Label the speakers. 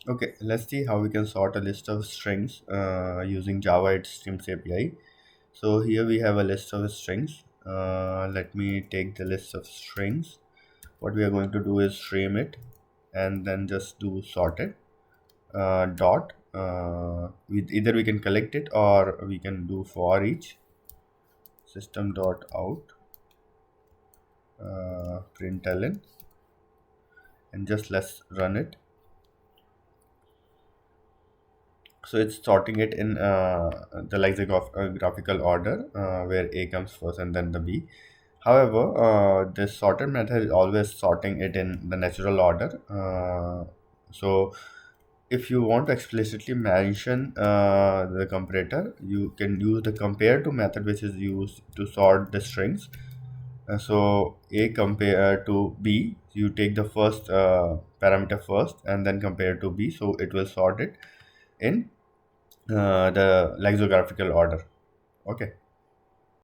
Speaker 1: Okay, let's see how we can sort a list of strings using Java it streams API. So here we have a list of strings. Let me take the list of strings. What we are going to do is stream it and then just do sorted dot. Either we can collect it or we can do for each system dot out println, and just let's run it. So it's sorting it in the lexicographical order, where A comes first and then the B. However, this sorted method is always sorting it in the natural order. So if you want to explicitly mention the comparator, you can use the compare to method, which is used to sort the strings. So A compare to B, you take the first parameter first and then compare to B, so it will sort it in the lexicographical order. Okay.